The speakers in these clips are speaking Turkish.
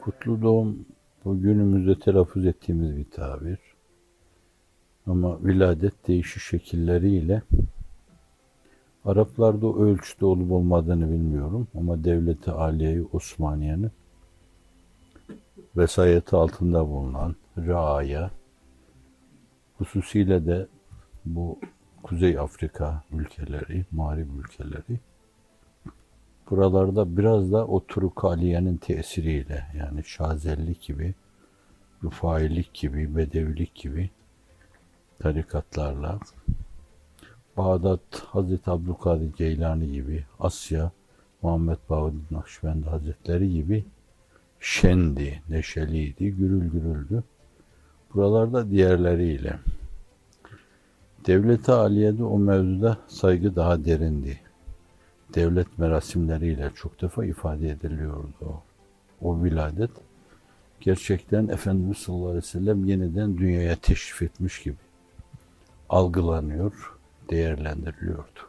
Kutlu doğum bu günümüzde telaffuz ettiğimiz bir tabir. Ama viladet değişik şekilleriyle Araplarda o ölçüde olup olmadığını bilmiyorum. Ama Devlet-i Aliye-i Osmaniye'nin vesayeti altında bulunan Raaya, hususiyle de bu Kuzey Afrika ülkeleri, Mağrip ülkeleri, buralarda biraz da o Turuk-u Aliye'nin tesiriyle, yani Şazellik gibi, Rufailik gibi, Bedevilik gibi tarikatlarla, Bağdat Hazreti Abdülkadir Geylani gibi, Asya Muhammed Bağdat Nakşibendi Hazretleri gibi şendi, neşeliydi, gürül gürüldü. Buralarda diğerleriyle. Devlet-i Aliye'de o mevzuda saygı daha derindi. Devlet merasimleriyle çok defa ifade ediliyordu o viladet. Gerçekten Efendimiz sallallahu aleyhi ve sellem yeniden dünyaya teşrif etmiş gibi algılanıyor, değerlendiriliyordu.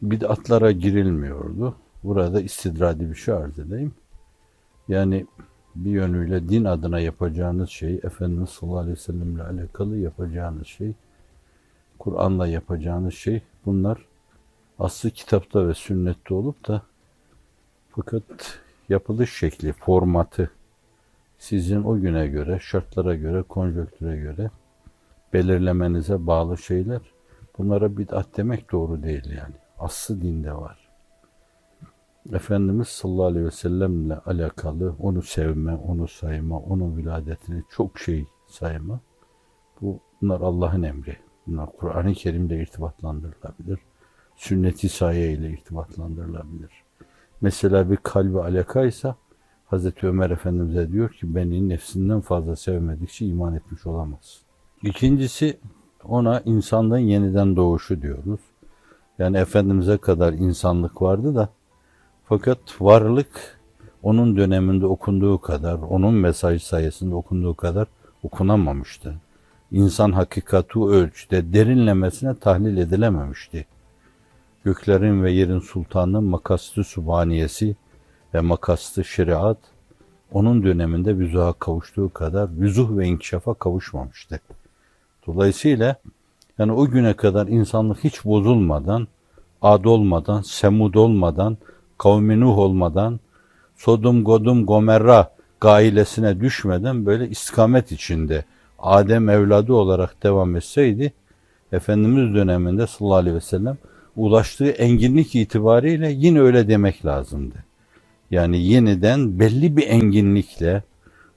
Bid'atlara girilmiyordu. Burada istidradi bir şey arz edeyim. Yani bir yönüyle din adına yapacağınız şey, Efendimiz sallallahu aleyhi ve sellem ile alakalı yapacağınız şey, Kur'an'la yapacağınız şey, bunlar aslı kitapta ve sünnette olup da fakat yapılış şekli, formatı sizin o güne göre, şartlara göre, konjonktüre göre belirlemenize bağlı şeyler. Bunlara bid'at demek doğru değil yani. Aslı dinde var. Efendimiz sallallahu aleyhi ve sellemle alakalı onu sevme, onu sayma, onun viladetini çok şey sayma. Bunlar Allah'ın emri. Bunlar Kur'an-ı Kerim'le irtibatlandırılabilir. Sünnet-i sahiye ile irtibatlandırılabilir. Mesela bir kalbi alakaysa Hazreti Ömer Efendimiz'e diyor ki beni nefsinden fazla sevmedikçe iman etmiş olamaz. İkincisi ona insanlığın yeniden doğuşu diyoruz. Yani Efendimiz'e kadar insanlık vardı da fakat varlık onun döneminde okunduğu kadar, onun mesajı sayesinde okunduğu kadar okunamamıştı. İnsan hakikati o ölçüde derinlemesine tahlil edilememişti. Göklerin ve yerin sultanı makasdı sübhaniyesi ve makasdı şeriat onun döneminde vüzuha kavuştuğu kadar vüzuh ve inkişafa kavuşmamıştı. Dolayısıyla yani o güne kadar insanlık hiç bozulmadan, Ad olmadan, Semud olmadan, kavmi Nuh olmadan, Sodom, Godum, Gomerra gailesine düşmeden böyle istikamet içinde Adem evladı olarak devam etseydi, Efendimiz döneminde sallallahu aleyhi ve sellem ulaştığı enginlik itibariyle yine öyle demek lazımdı. Yani yeniden belli bir enginlikle,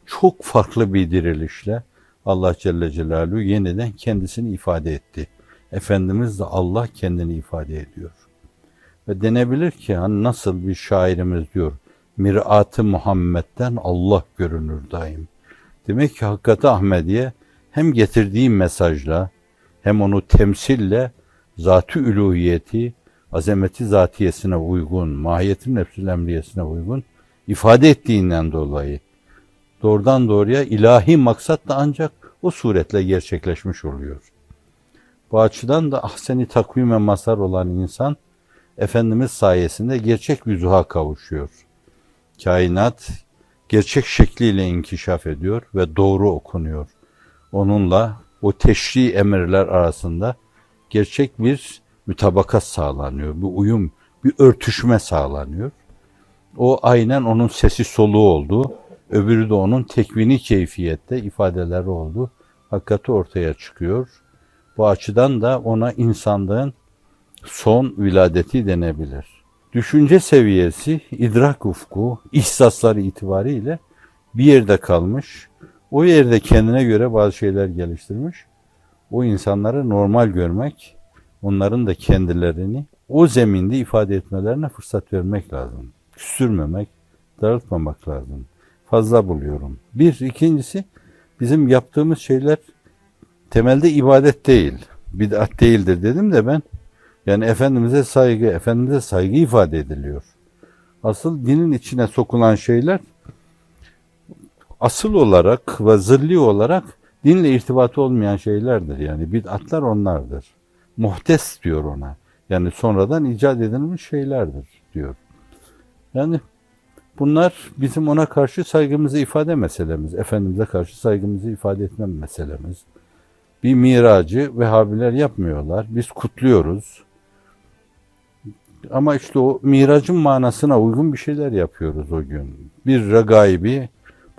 çok farklı bir dirilişle Allah Celle Celaluhu yeniden kendisini ifade etti. Efendimiz de Allah kendini ifade ediyor. Ve denebilir ki hani nasıl bir şairimiz diyor, Mirat-ı Muhammed'den Allah görünür daim. Demek ki Hakikat-ı Ahmediye hem getirdiği mesajla hem onu temsille zat-ı üluhiyeti, azameti zatiyesine uygun, mahiyeti nefsül emriyesine uygun ifade ettiğinden dolayı doğrudan doğruya ilahi maksat da ancak o suretle gerçekleşmiş oluyor. Bu açıdan da ahsen-i takvime mazhar olan insan Efendimiz sayesinde gerçek vüzuha kavuşuyor. Kainat gerçek şekliyle inkişaf ediyor ve doğru okunuyor. Onunla o teşri emirler arasında gerçek bir mütabakat sağlanıyor, bir uyum, bir örtüşme sağlanıyor. O aynen onun sesi soluğu oldu, öbürü de onun tekvini keyfiyette ifadeleri oldu. Hakikati ortaya çıkıyor. Bu açıdan da ona insanlığın son viladeti denebilir. Düşünce seviyesi, idrak ufku, ihsasları itibariyle bir yerde kalmış. O yerde kendine göre bazı şeyler geliştirmiş. O insanları normal görmek, onların da kendilerini o zeminde ifade etmelerine fırsat vermek lazım. Küstürmemek, daraltmamak lazım. Fazla buluyorum. İkincisi bizim yaptığımız şeyler temelde ibadet değil, bid'at değildir dedim de ben. Yani Efendimiz'e saygı ifade ediliyor. Asıl dinin içine sokulan şeyler asıl olarak ve zırli olarak dinle irtibatı olmayan şeylerdir. Yani bid'atlar onlardır. Muhtes diyor ona. Yani sonradan icat edilmiş şeylerdir diyor. Yani Bunlar bizim ona karşı saygımızı ifade meselemiz. Efendimiz'e karşı saygımızı ifade etme meselemiz. Bir miracı Vehhabiler yapmıyorlar. Biz kutluyoruz. Ama işte o miracın manasına uygun bir şeyler yapıyoruz o gün. Bir regaibi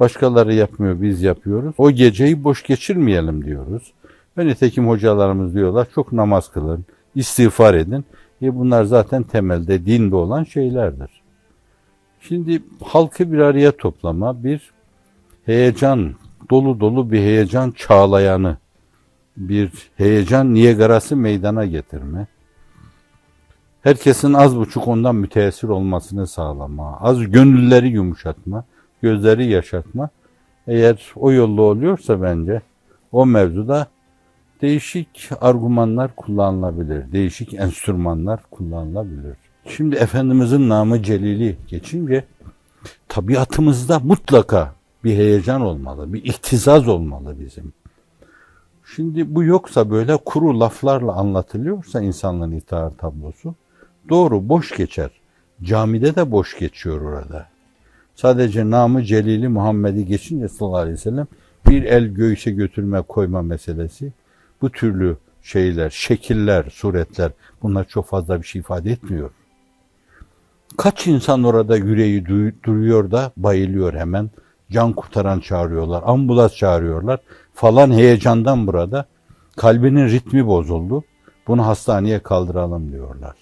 başkaları yapmıyor, biz yapıyoruz. O geceyi boş geçirmeyelim diyoruz. Ve nitekim hocalarımız diyorlar, çok namaz kılın, istiğfar edin. Bunlar zaten temelde dinde olan şeylerdir. Şimdi halkı bir araya toplama, bir heyecan, dolu dolu bir heyecan çağlayanı, bir heyecan Niagara'sı meydana getirme, herkesin az buçuk ondan müteessir olmasını sağlama, az gönülleri yumuşatma, gözleri yaşatma. Eğer o yolla oluyorsa bence o mevzuda değişik argümanlar kullanılabilir, değişik enstrümanlar kullanılabilir. Şimdi Efendimizin namı celili geçince tabiatımızda mutlaka bir heyecan olmalı, bir ihtizaz olmalı bizim. Şimdi bu yoksa, böyle kuru laflarla anlatılıyorsa insanlığın iftihar tablosu, doğru boş geçer. Camide de boş geçiyor orada. Sadece namı celili Muhammed'i geçince sallallahu aleyhi ve sellem bir el göğüse götürme koyma meselesi, bu türlü şeyler, şekiller, suretler, bunlar çok fazla bir şey ifade etmiyor. Kaç insan orada yüreği duruyor da bayılıyor hemen. Can kurtaran çağırıyorlar, ambulans çağırıyorlar falan heyecandan burada. Kalbinin ritmi bozuldu. Bunu hastaneye kaldıralım diyorlar.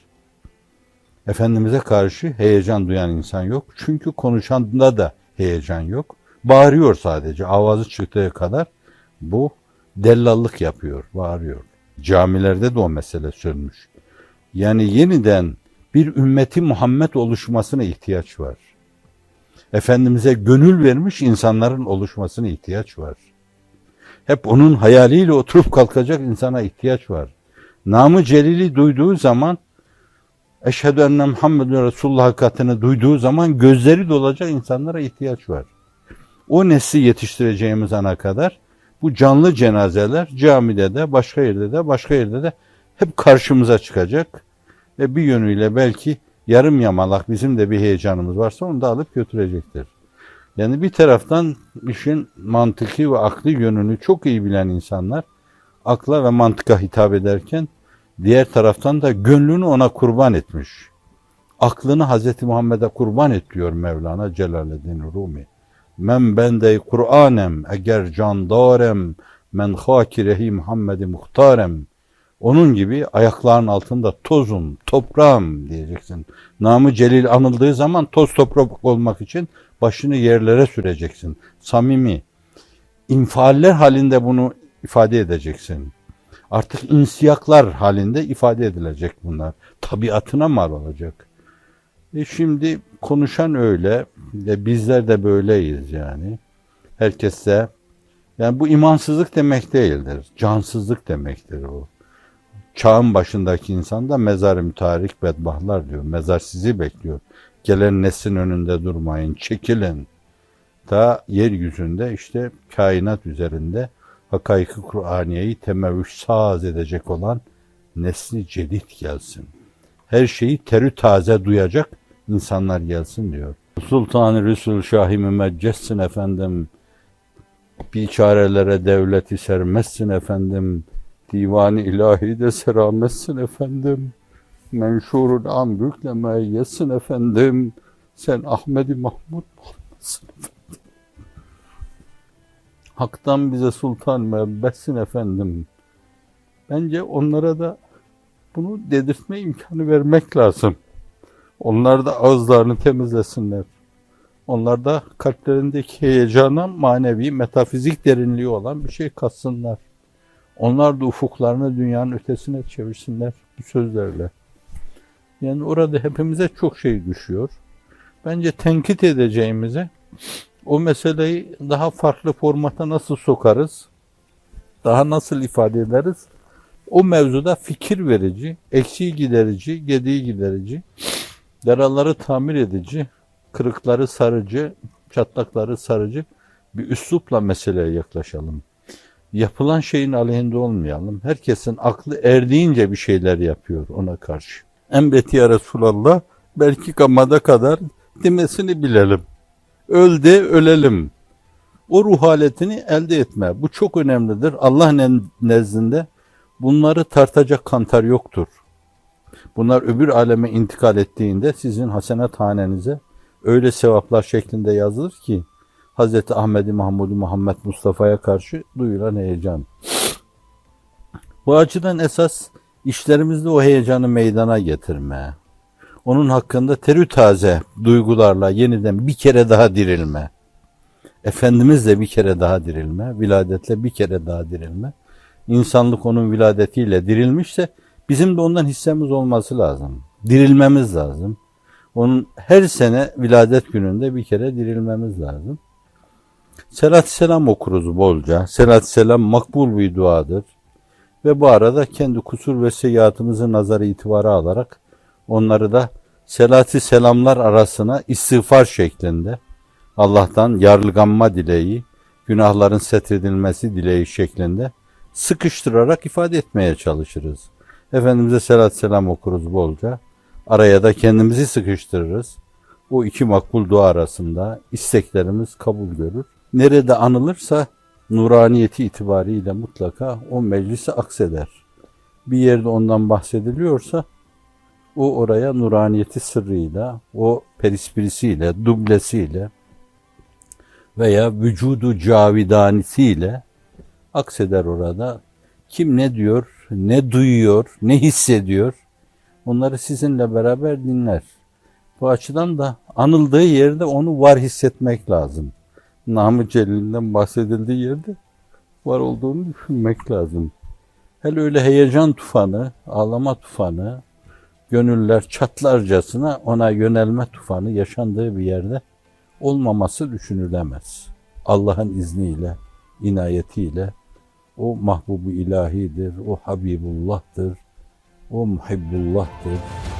Efendimiz'e karşı heyecan duyan insan yok. Çünkü konuşanda da heyecan yok. Bağırıyor sadece. Avazı çıktığı kadar bu dellallık yapıyor, bağırıyor. Camilerde de o mesele sönmüş. Yani yeniden bir ümmeti Muhammed oluşmasına ihtiyaç var. Efendimiz'e gönül vermiş insanların oluşmasına ihtiyaç var. Hep onun hayaliyle oturup kalkacak insana ihtiyaç var. Namı celili duyduğu zaman, eşhedü enne Muhammeden Resulullah hakikatini duyduğu zaman gözleri dolacak insanlara ihtiyaç var. O nesli yetiştireceğimiz ana kadar bu canlı cenazeler camide de, başka yerde de, başka yerde de hep karşımıza çıkacak. Ve bir yönüyle belki yarım yamalak bizim de bir heyecanımız varsa onu da alıp götürecektir. Yani bir taraftan işin mantıki ve akli yönünü çok iyi bilen insanlar akla ve mantıka hitap ederken diğer taraftan da gönlünü ona kurban etmiş. Aklını Hz. Muhammed'e kurban et diyor Mevlana Celaleddin Rumi. Men bende Kur'anem eğer candarem men hakirehi Muhammed'i muhtarem. Onun gibi ayaklarının altında tozum, toprağım diyeceksin. Namı celil anıldığı zaman toz toprak olmak için başını yerlere süreceksin. Samimi, infialler halinde bunu ifade edeceksin. Artık insiyaklar halinde ifade edilecek bunlar. Tabiatına mal olacak. Şimdi konuşan öyle, bizler de böyleyiz yani. Herkes de, yani bu imansızlık demek değildir. Cansızlık demektir o. Çağın başındaki insan da mezar-ı mütarik bedbahtlar diyor. Mezar sizi bekliyor. Gelen neslin önünde durmayın, çekilin. Ta yeryüzünde işte kainat üzerinde hakaik-i Kur'aniyeyi temevvüş saz edecek olan nesli cedid gelsin. Her şeyi terü taze duyacak insanlar gelsin diyor. Sultan-ı Resul Şah-ı Mümeccessin efendim. Biçarelere devleti sermezsin efendim. Divan-ı ilahi de serametsin efendim. Menşurul amrükle meyyessin efendim. Sen Ahmed-i Mahmud Muhammed'sin efendim. Hak'tan bize sultan müebbetsin efendim. Bence onlara da bunu dedirtme imkanı vermek lazım. Onlar da ağızlarını temizlesinler. Onlar da kalplerindeki heyecana manevi, metafizik derinliği olan bir şey katsınlar. Onlar da ufuklarını dünyanın ötesine çevirsinler bu sözlerle. Yani orada hepimize çok şey düşüyor. Bence tenkit edeceğimize o meseleyi daha farklı formata nasıl sokarız, daha nasıl ifade ederiz, o mevzuda fikir verici, eksiği giderici, gediği giderici, yaraları tamir edici, kırıkları sarıcı, çatlakları sarıcı bir üslupla meseleye yaklaşalım. Yapılan şeyin aleyhinde olmayalım. Herkesin aklı erdiğince bir şeyler yapıyor ona karşı. Emret ya Resulallah, belki kamada kadar demesini bilelim. Öl de ölelim. O ruh haletini elde etme. Bu çok önemlidir. Allah nezdinde bunları tartacak kantar yoktur. Bunlar öbür aleme intikal ettiğinde sizin hasenat hanenize öyle sevaplar şeklinde yazılır ki Hz. Ahmed-i Mahmud-u Muhammed Mustafa'ya karşı duyulan heyecan. Bu açıdan esas işlerimizde o heyecanı meydana getirme. Onun hakkında terütaze duygularla yeniden bir kere daha dirilme. Efendimizle bir kere daha dirilme. Viladetle bir kere daha dirilme. İnsanlık onun viladetiyle dirilmişse bizim de ondan hissemiz olması lazım. Dirilmemiz lazım. Onun her sene viladet gününde bir kere dirilmemiz lazım. Selat-ı selam okuruz bolca. Selat-ı selam makbul bir duadır. Ve bu arada kendi kusur ve seyyiatımızı nazara itibara alarak onları da selat-ı selamlar arasına istiğfar şeklinde Allah'tan yarlıganma dileği, günahların setredilmesi dileği şeklinde sıkıştırarak ifade etmeye çalışırız. Efendimiz'e selat selam okuruz bolca. Araya da kendimizi sıkıştırırız. O iki makbul dua arasında isteklerimiz kabul görür. Nerede anılırsa nuraniyeti itibariyle mutlaka o meclise akseder. Bir yerde ondan bahsediliyorsa o oraya nuraniyeti sırrıyla, o perispirisiyle, dublesiyle veya vücudu cavidanisiyle akseder orada. Kim ne diyor, ne duyuyor, ne hissediyor onları sizinle beraber dinler. Bu açıdan da anıldığı yerde onu var hissetmek lazım. Namı Celil'inden bahsedildiği yerde var olduğunu düşünmek lazım. Hele öyle heyecan tufanı, ağlama tufanı, gönüller çatlarcasına ona yönelme tufanı yaşandığı bir yerde olmaması düşünülemez. Allah'ın izniyle, inayetiyle o mahbubu ilahidir, o Habibullah'tır, o Muhibbullah'tır.